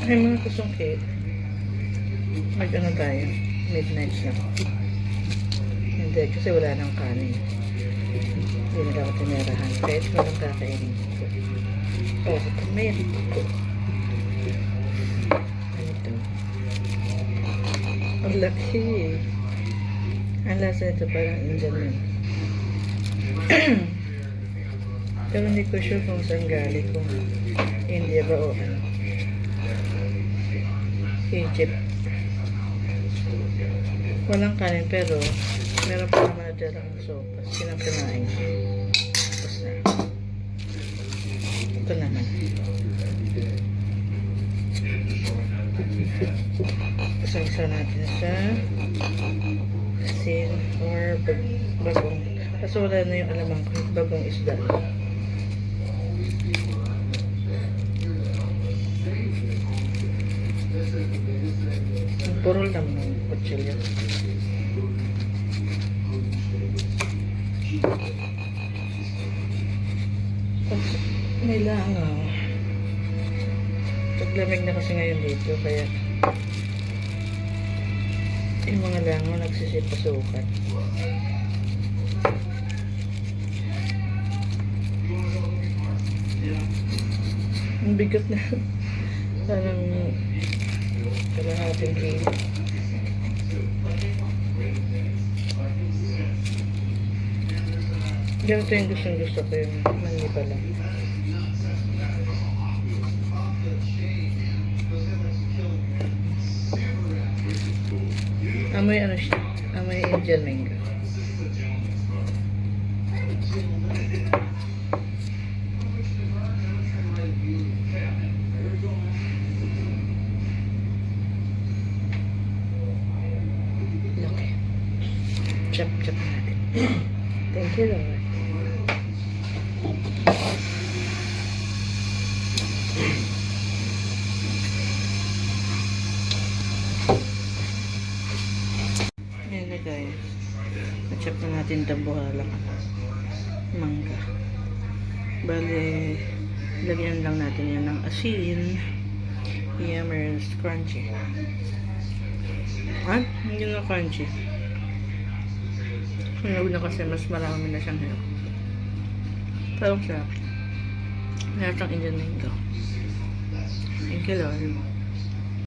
Ay, mga kusong cake. Mag-ano tayo? Midnight na. Hindi, kasi wala nang kanin. Hindi na ako tinirahan. Kahit walang kakainin ko. Oh, tomato ko. Ano ito? Ang laki. Ang lasa nito parang Indian yun. Pero hindi ko sure kung saan galing. Kung India ba o ano. Egypt. Walang kanin pero meron pa naman na dyan ang sopas. Kinakinain. Tapos na. Ito naman. Isang-isa natin sa asin or bagong. Kasi wala na yung alamang ko. Bagong isda. Purol naman ng kutsilyo. May langaw. Taglamig na kasi ngayon dito, kaya yung mga langaw nagsisipasukan. Ang bigat na. Parang kalahating kilo. Ganito yung gusto ko yung maniba lang. Amoy ano siya? Amoy Indian mango. Laki. Chop natin. Thank you, Lord. Ayan na guys. Na-chop na natin tambuhalang mangga. Bale, lagyan lang natin yan ng asin. Yummers, crunchy. At hindi na crunchy. Kaya na kasi mas marami na siyang hirap. Parang sarap. Sarap ng Indian mango. Thank you, Lord.